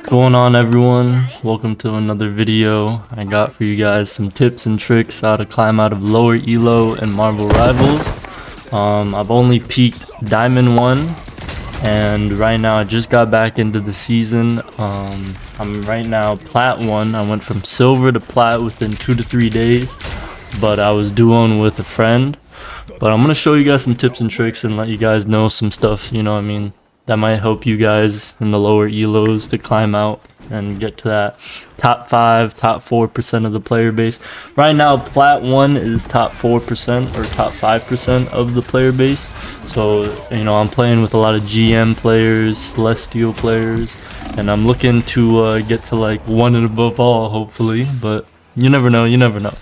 Going on, everyone? Welcome to another video. I got for you guys some tips and tricks how to climb out of lower ELO and Marvel Rivals. I've only peaked Diamond 1 and right now I just got back into the season. I'm right now Plat 1. I went from Silver to Plat within 2 to 3 days, but I was duoing with a friend. But I'm going to show you guys some tips and tricks and let you guys know some stuff, you know what I mean, that might help you guys in the lower ELOs to climb out and get to that top 5, top 4% of the player base. Right now, Plat 1 is top 4% or top 5% of the player base. So, you know, I'm playing with a lot of GM players, Celestial players, and I'm looking to get to like 1 and above all, hopefully. But you never know, you never know.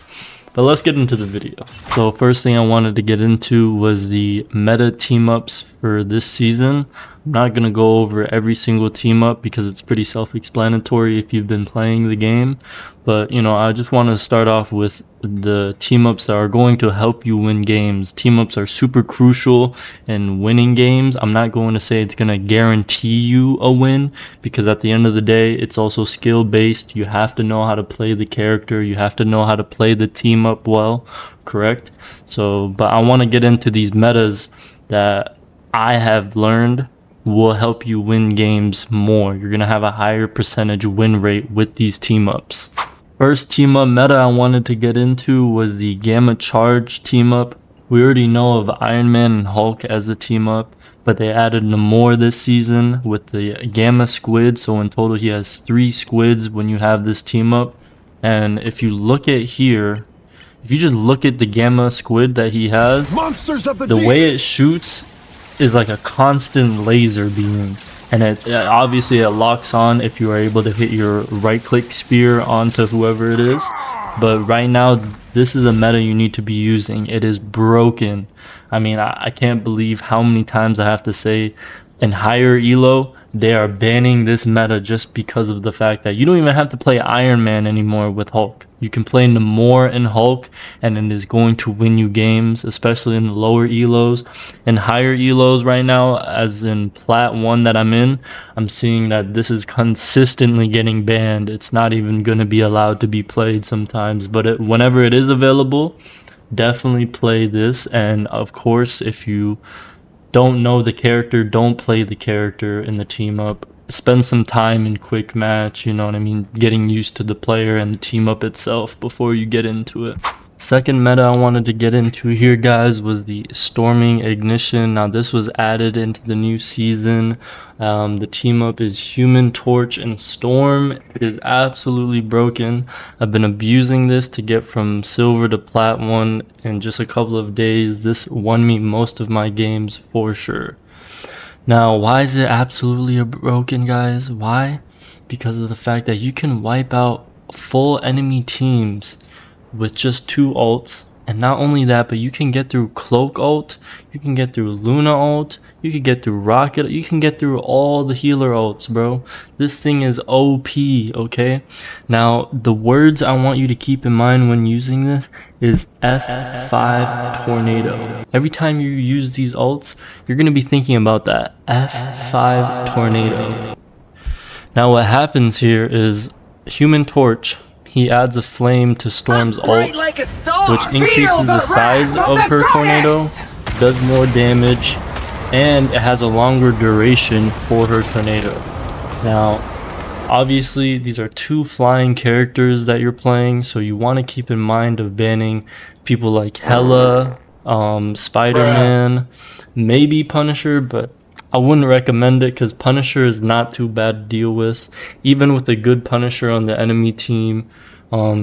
But let's get into the video. So first thing I wanted to get into was the meta team ups for this season. I'm not going to go over every single team up because it's pretty self-explanatory if you've been playing the game. But, you know, I just want to start off with the team ups that are going to help you win games. Team ups are super crucial in winning games. I'm not going to say it's going to guarantee you a win because at the end of the day, it's also skill based. You have to know how to play the character. You have to know how to play the team up well, correct? So, but I want to get into these metas that I have learned will help you win games more. You're going to have a higher percentage win rate with these team ups. First team up meta I wanted to get into was the Gamma Charge team up. We already know of Iron Man and Hulk as a team up, but they added more this season with the Gamma Squid. So in total he has 3 squids when you have this team up. And if you look at here, if you just look at the Gamma Squid that he has, the way it shoots is like a constant laser beam, and it obviously it locks on if you are able to hit your right click spear onto whoever it is. But right now this is a meta you need to be using. It is broken. I mean, I can't believe how many times I have to say in higher ELO they are banning this meta just because of the fact that you don't even have to play Iron Man anymore with Hulk. You can play Namor and Hulk and it is going to win you games, especially in the lower ELOs. In higher ELOs right now, as in Plat 1 that I'm in, I'm seeing that this is consistently getting banned. It's not even going to be allowed to be played sometimes, but whenever it is available, definitely play this. And of course, if you don't know the character, don't play the character in the team up. Spend some time in quick match, you know what I mean, getting used to the player and the team up itself before you get into it. Second meta I wanted to get into here, guys, was the Storming Ignition. Now this was added into the new season. The team up is Human Torch and Storm. It is absolutely broken. I've been abusing this to get from Silver to Plat 1 in just a couple of days. This won me most of my games for sure. Now, why is it absolutely broken, guys? Why? Because of the fact that you can wipe out full enemy teams with just 2 ults. And not only that, but you can get through Cloak ult, you can get through Luna ult, you can get through Rocket, you can get through all the healer ults, bro. This thing is OP, okay? Now, the words I want you to keep in mind when using this is F5 Tornado. Every time you use these ults, you're going to be thinking about that F5 Tornado. Now, what happens here is Human Torch, he adds a flame to Storm's ult, which increases the size of her tornado, does more damage, and it has a longer duration for her tornado. Now, obviously, these are 2 flying characters that you're playing, so you want to keep in mind of banning people like Hela, Spider-Man, maybe Punisher, but I wouldn't recommend it because Punisher is not too bad to deal with. Even with a good Punisher on the enemy team,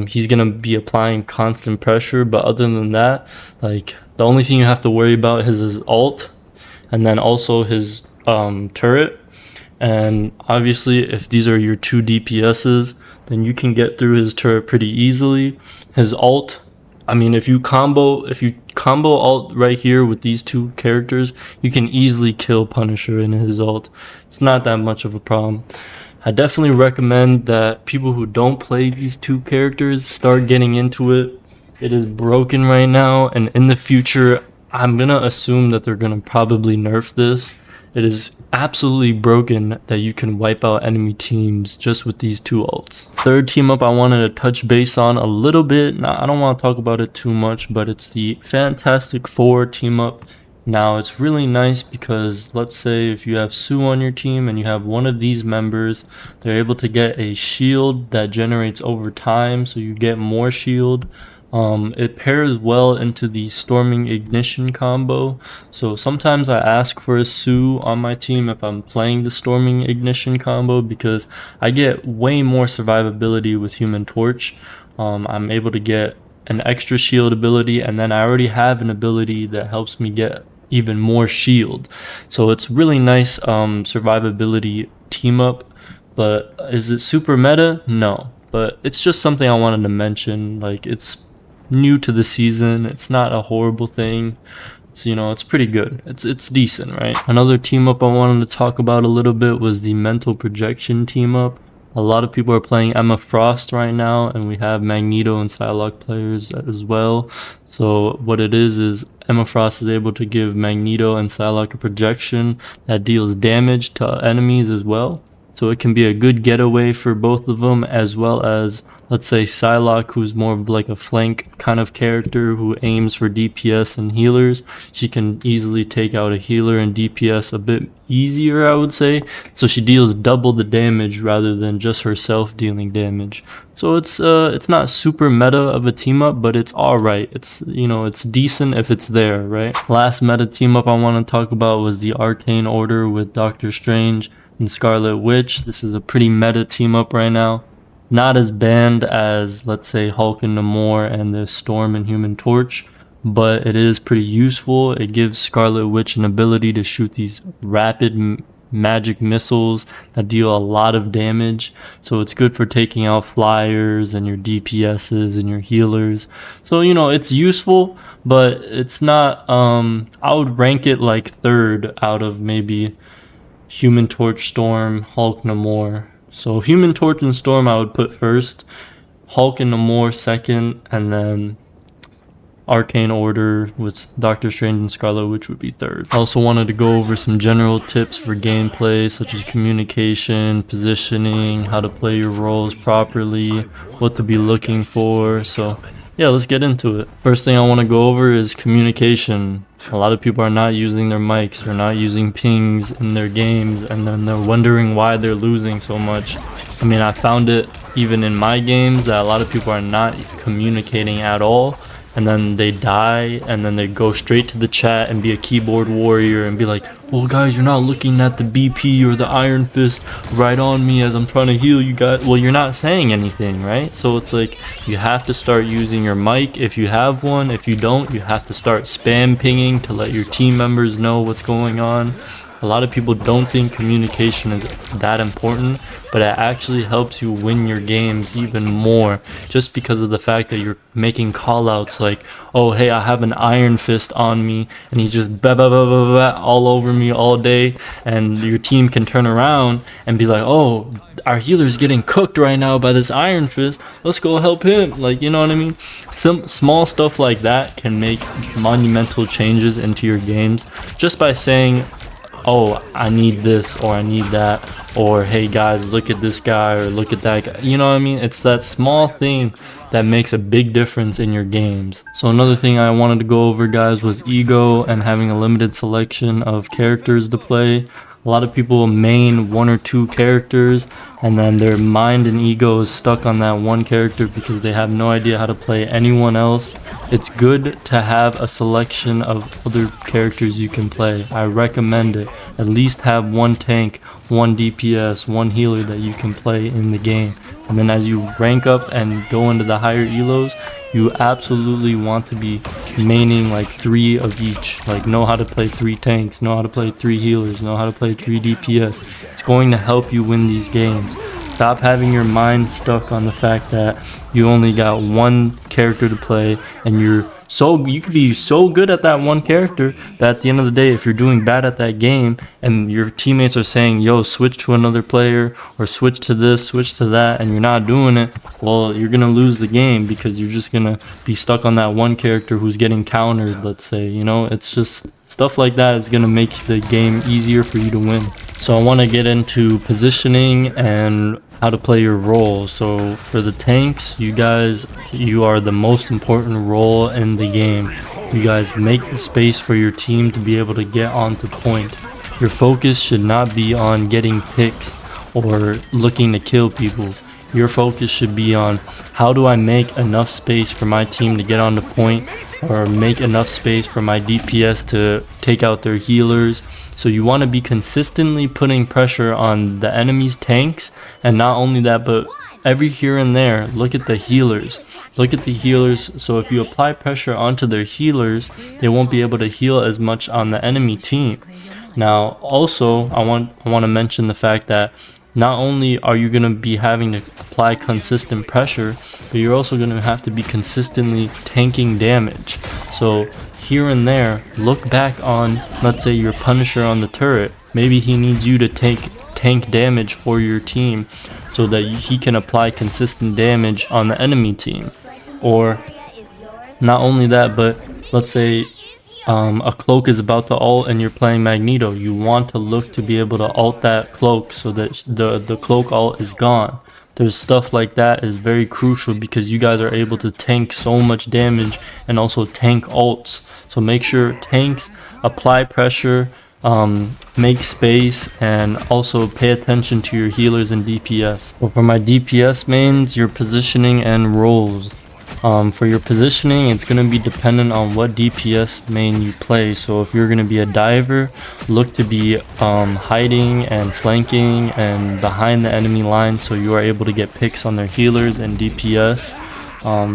he's gonna be applying constant pressure, but other than that, like, the only thing you have to worry about is his ult and then also his turret. And obviously if these are your 2 DPSs, then you can get through his turret pretty easily. His ult, I mean, if you combo ult right here with these 2 characters, you can easily kill Punisher in his ult. It's not that much of a problem. I definitely recommend that people who don't play these 2 characters start getting into it. It is broken right now, and in the future I'm gonna assume that they're gonna probably nerf this It is absolutely broken that you can wipe out enemy teams just with these two ults. Third team up I wanted to touch base on a little bit. Now, I don't want to talk about it too much, but it's the Fantastic Four team up. Now, it's really nice because let's say if you have Sue on your team and you have one of these members, they're able to get a shield that generates over time, so you get more shield. It pairs well into the Storming Ignition combo. So sometimes I ask for a Sue on my team if I'm playing the Storming Ignition combo because I get way more survivability with Human Torch. I'm able to get an extra shield ability, and then I already have an ability that helps me get even more shield. So it's really nice survivability team up. But is it super meta? No. But it's just something I wanted to mention. Like, it's new to the season. It's not a horrible thing. It's, you know, it's pretty good. It's decent, right? Another team up I wanted to talk about a little bit was the Mental Projection team up. A lot of people are playing Emma Frost right now, and we have Magneto and Psylocke players as well. So what it is Emma Frost is able to give Magneto and Psylocke a projection that deals damage to enemies as well. So it can be a good getaway for both of them, as well as, let's say, Psylocke, who's more of like a flank kind of character who aims for DPS and healers. She can easily take out a healer and DPS a bit easier, I would say. So she deals double the damage rather than just herself dealing damage. So it's not super meta of a team up, but it's alright. It's, you know, it's decent if it's there, right? Last meta team up I want to talk about was the Arcane Order with Doctor Strange and Scarlet Witch. This is a pretty meta team up right now. Not as banned as, let's say, Hulk and Namor and the Storm and Human Torch, but it is pretty useful. It gives Scarlet Witch an ability to shoot these rapid magic missiles that deal a lot of damage. So it's good for taking out flyers and your DPSs and your healers. So, you know, it's useful, but it's not, I would rank it like third out of maybe Human Torch, Storm, Hulk, Namor. So Human Torch and Storm I would put first, Hulk and Namor second, and then Arcane Order with Doctor Strange and Scarlet Witch would be third. I also wanted to go over some general tips for gameplay, such as communication, positioning, how to play your roles properly, what to be looking for. So yeah, let's get into it. First thing I want to go over is communication. A lot of people are not using their mics, they're not using pings in their games, and then they're wondering why they're losing so much. I mean, I found it even in my games that a lot of people are not communicating at all, and then they die, and then they go straight to the chat and be a keyboard warrior and be like, well guys, you're not looking at the BP or the Iron Fist right on me as I'm trying to heal you guys. Well, you're not saying anything, right? So it's like, you have to start using your mic if you have one. If you don't, you have to start spam pinging to let your team members know what's going on. A lot of people don't think communication is that important, but it actually helps you win your games even more, just because of the fact that you're making callouts like, oh hey, I have an Iron Fist on me and he's just bah, bah, bah, bah, bah, all over me all day, and your team can turn around and be like, oh, our healer's getting cooked right now by this Iron Fist, let's go help him. Like, you know what I mean? Some small stuff like that can make monumental changes into your games just by saying, oh, I need this or I need that, or hey guys, look at this guy or look at that guy. You know what I mean? It's that small thing that makes a big difference in your games. So another thing I wanted to go over, guys, was ego and having a limited selection of characters to play. A lot of people main one or two characters, and then their mind and ego is stuck on that one character because they have no idea how to play anyone else. It's good to have a selection of other characters you can play. I recommend it. At least have one tank, one DPS, one healer that you can play in the game. And then as you rank up and go into the higher elos, you absolutely want to be maining like 3 of each. Like, know how to play 3 tanks, know how to play 3 healers, know how to play 3 DPS. It's going to help you win these games. Stop having your mind stuck on the fact that you only got one character to play, and you could be so good at that one character that at the end of the day, if you're doing bad at that game and your teammates are saying, yo, switch to another player or switch to this, switch to that, and you're not doing it, well, you're gonna lose the game because you're just gonna be stuck on that one character who's getting countered, let's say. You know, it's Stuff like that is going to make the game easier for you to win. So I want to get into positioning and how to play your role. So for the tanks, you are the most important role in the game. You guys make the space for your team to be able to get onto point. Your focus should not be on getting picks or looking to kill people. Your focus should be on how do I make enough space for my team to get onto point, or make enough space for my DPS to take out their healers. So you want to be consistently putting pressure on the enemy's tanks, and not only that, but every here and there, look at the healers. Look at the healers. So if you apply pressure onto their healers, they won't be able to heal as much on the enemy team. Now, also, I want to mention the fact that not only are you going to be having to apply consistent pressure, but you're also going to have to be consistently tanking damage. So here and there, look back on, let's say, your Punisher on the turret. Maybe he needs you to tank damage for your team so that he can apply consistent damage on the enemy team. Or not only that, but let's say a cloak is about to ult and you're playing Magneto. You want to look to be able to ult that cloak so that the cloak ult is gone. There's stuff like that is very crucial because you guys are able to tank so much damage and also tank ults. So make sure tanks apply pressure, make space, and also pay attention to your healers and DPS. So for my DPS mains, your positioning and roles. For your positioning, it's going to be dependent on what DPS main you play. So if you're going to be a diver, look to be hiding and flanking and behind the enemy line so you are able to get picks on their healers and DPS.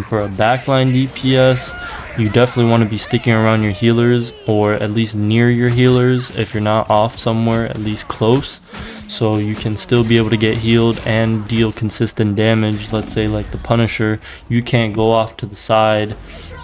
For a backline DPS, you definitely want to be sticking around your healers, or at least near your healers. If you're not off somewhere, at least close, so you can still be able to get healed and deal consistent damage. Let's say like the Punisher, you can't go off to the side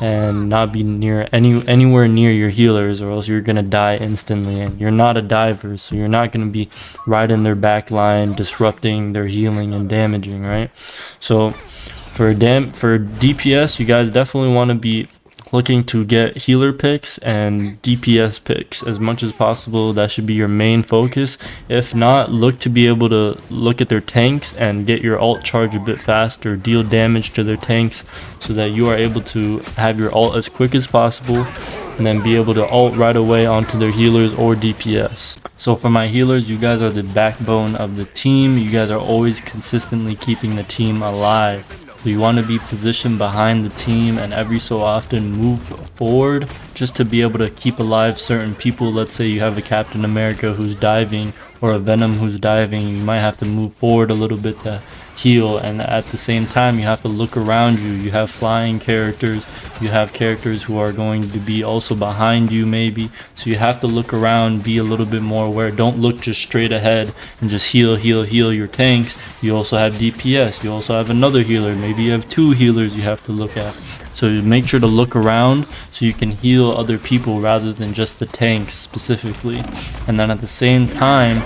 and not be near anywhere near your healers, or else you're gonna die instantly. And you're not a diver, so you're not gonna be right in their back line disrupting their healing and damaging, right? So for DPS, you guys definitely want to be looking to get healer picks and DPS picks as much as possible. That should be your main focus. If not, look to be able to look at their tanks and get your ult charge a bit faster, deal damage to their tanks so that you are able to have your ult as quick as possible, and then be able to ult right away onto their healers or DPS. So for my healers, you guys are the backbone of the team. You guys are always consistently keeping the team alive. So you want to be positioned behind the team and every so often move forward just to be able to keep alive certain people. Let's say you have a Captain America who's diving or a Venom who's diving. You might have to move forward a little bit to heal, and at the same time you have to look around you. You have flying characters, you have characters who are going to be also behind you maybe, so you have to look around, be a little bit more aware. Don't look just straight ahead and just heal your tanks. You also have DPS, you also have another healer, maybe you have two healers you have to look at. So make sure to look around so you can heal other people rather than just the tanks specifically. And then at the same time,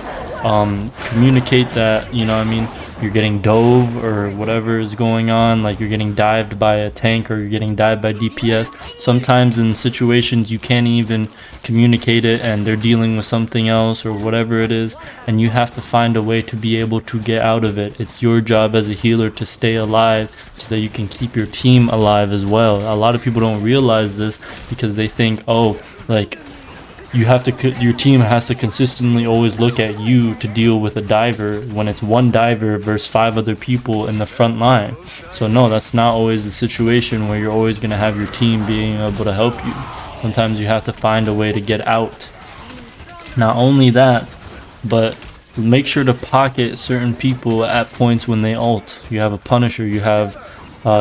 communicate that, you know what I mean, you're getting dove or whatever is going on, like you're getting dived by a tank or you're getting dived by DPS. Sometimes in situations you can't even communicate it and they're dealing with something else or whatever it is, and you have to find a way to be able to get out of it. It's your job as a healer to stay alive so that you can keep your team alive as well. A lot of people don't realize this because they think, oh, like your team has to consistently always look at you to deal with a diver, when it's one diver versus 5 other people in the front line. So no, that's not always the situation where you're always going to have your team being able to help you. Sometimes you have to find a way to get out. Not only that, but make sure to pocket certain people at points when they ult. You have a Punisher, you have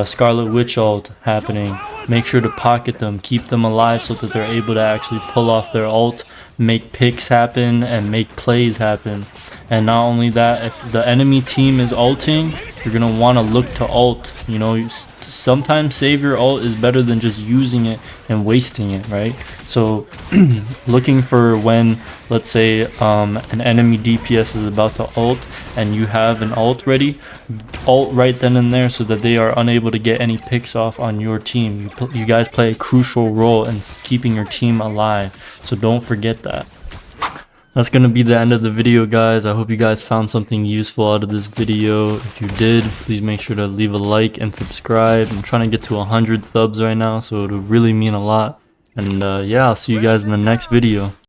Scarlet Witch ult happening. Make sure to pocket them, keep them alive so that they're able to actually pull off their ult, make picks happen, and make plays happen. And not only that, if the enemy team is ulting, you're going to want to look to ult. You know, sometimes save your ult is better than just using it and wasting it, right? So looking for when, let's say, an enemy DPS is about to ult and you have an ult ready, ult right then and there so that they are unable to get any picks off on your team. You guys play a crucial role in keeping your team alive, so don't forget that. That's gonna be the end of the video, guys. I hope you guys found something useful out of this video. If you did, please make sure to leave a like and subscribe. I'm trying to get to 100 subs right now, so it would really mean a lot. And yeah, I'll see you guys in the next video.